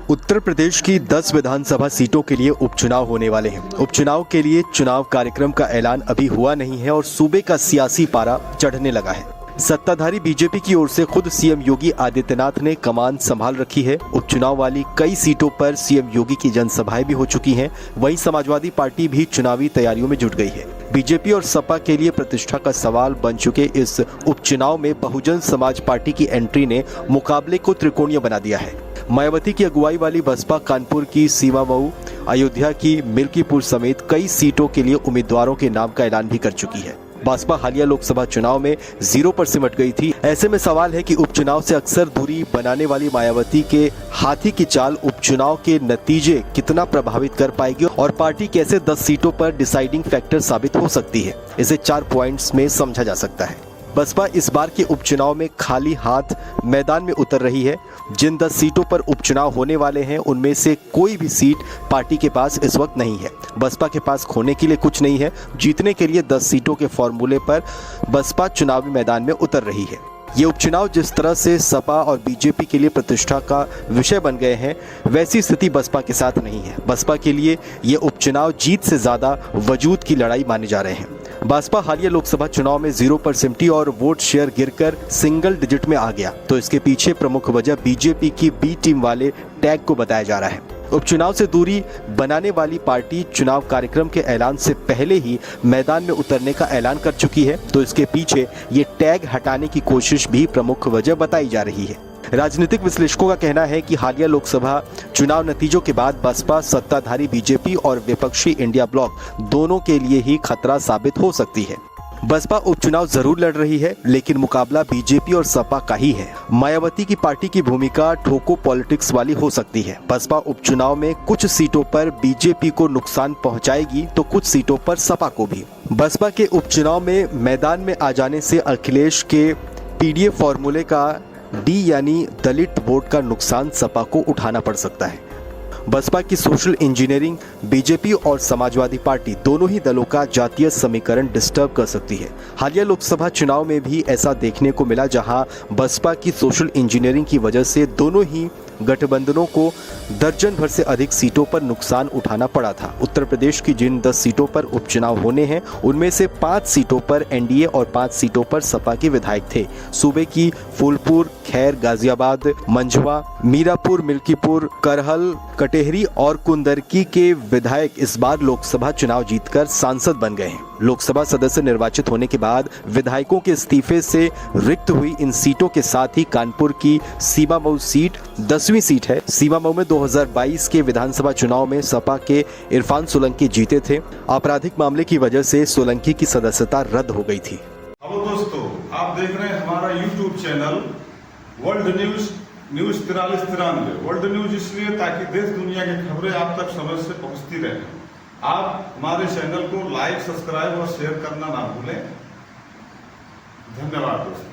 उत्तर प्रदेश की 10 विधानसभा सीटों के लिए उपचुनाव होने वाले हैं। उपचुनाव के लिए चुनाव कार्यक्रम का ऐलान अभी हुआ नहीं है और सूबे का सियासी पारा चढ़ने लगा है। सत्ताधारी बीजेपी की ओर से खुद सीएम योगी आदित्यनाथ ने कमान संभाल रखी है। उपचुनाव वाली कई सीटों पर सीएम योगी की जनसभाएं भी हो चुकी हैं। वहीं समाजवादी पार्टी भी चुनावी तैयारियों में जुट गई है। बीजेपी और सपा के लिए प्रतिष्ठा का सवाल बन चुके इस उपचुनाव में बहुजन समाज पार्टी की एंट्री ने मुकाबले को त्रिकोणीय बना दिया है। मायावती की अगुवाई वाली बसपा कानपुर की सीमा मऊ, अयोध्या की मिल्कीपुर समेत कई सीटों के लिए उम्मीदवारों के नाम का ऐलान भी कर चुकी है। बसपा हालिया लोकसभा चुनाव में 0 पर सिमट गई थी। ऐसे में सवाल है कि उपचुनाव से अक्सर दूरी बनाने वाली मायावती के हाथी की चाल उपचुनाव के नतीजे कितना प्रभावित कर पाएगी और पार्टी कैसे 10 सीटों पर डिसाइडिंग फैक्टर साबित हो सकती है। इसे 4 पॉइंट्स में समझा जा सकता है। बसपा इस बार के उपचुनाव में खाली हाथ मैदान में उतर रही है। जिन 10 सीटों पर उपचुनाव होने वाले हैं उनमें से कोई भी सीट पार्टी के पास इस वक्त नहीं है। बसपा के पास खोने के लिए कुछ नहीं है। जीतने के लिए 10 सीटों के फॉर्मूले पर बसपा चुनावी मैदान में उतर रही है। ये उपचुनाव जिस तरह से सपा और बीजेपी के लिए प्रतिष्ठा का विषय बन गए हैं, वैसी स्थिति बसपा के साथ नहीं है। बसपा के लिए ये उपचुनाव जीत से ज्यादा वजूद की लड़ाई माने जा रहे हैं। बसपा हालिया लोकसभा चुनाव में 0 पर सिमटी और वोट शेयर गिरकर सिंगल डिजिट में आ गया, तो इसके पीछे प्रमुख वजह बीजेपी की बी टीम वाले टैग को बताया जा रहा है। उपचुनाव से दूरी बनाने वाली पार्टी चुनाव कार्यक्रम के ऐलान से पहले ही मैदान में उतरने का ऐलान कर चुकी है, तो इसके पीछे ये टैग हटाने की कोशिश भी प्रमुख वजह बताई जा रही है। राजनीतिक विश्लेषकों का कहना है कि हालिया लोकसभा चुनाव नतीजों के बाद बसपा सत्ताधारी बीजेपी और विपक्षी इंडिया ब्लॉक दोनों के लिए ही खतरा साबित हो सकती है। बसपा उपचुनाव जरूर लड़ रही है, लेकिन मुकाबला बीजेपी और सपा का ही है। मायावती की पार्टी की भूमिका ठोको पॉलिटिक्स वाली हो सकती है। बसपा उपचुनाव में कुछ सीटों पर बीजेपी को नुकसान पहुंचाएगी तो कुछ सीटों पर सपा को भी। बसपा के उपचुनाव में मैदान में आ जाने से अखिलेश के पीडीए फॉर्मूले का डी यानी दलित वोट का नुकसान सपा को उठाना पड़ सकता है। बसपा की सोशल इंजीनियरिंग बीजेपी और समाजवादी पार्टी दोनों ही दलों का जातीय समीकरण डिस्टर्ब कर सकती है। हालिया लोकसभा चुनाव में भी ऐसा देखने को मिला, जहां बसपा की सोशल इंजीनियरिंग की वजह से दोनों ही गठबंधनों को दर्जन भर से अधिक सीटों पर नुकसान उठाना पड़ा था। उत्तर प्रदेश की जिन 10 सीटों पर उपचुनाव होने हैं उनमें से 5 सीटों पर एनडीए और 5 सीटों पर सपा के विधायक थे। सूबे की फूलपुर, खैर, गाजियाबाद, मंझवा, मीरापुर, मिल्कीपुर, करहल, कटेहरी और कुंदरकी के विधायक इस बार लोकसभा चुनाव जीतकर सांसद बन गए हैं। लोकसभा सदस्य निर्वाचित होने के बाद विधायकों के इस्तीफे से रिक्त हुई इन सीटों के साथ ही कानपुर की सीमा मऊ सीट 10वीं सीट है। सीमा मऊ में 2022 के विधानसभा चुनाव में सपा के इरफान सोलंकी जीते थे। आपराधिक मामले की वजह से सोलंकी की सदस्यता रद्द हो गई थी। हेलो दोस्तों, आप देख रहे हैं हमारा YouTube channel world news 4393। World news इसलिए ताकि देश दुनिया की खबरें आप तक समय से पहुंचती रहे। आप हमारे चैनल को लाइक, सब्सक्राइब और शेयर करना ना भूलें। धन्यवाद दोस्तों।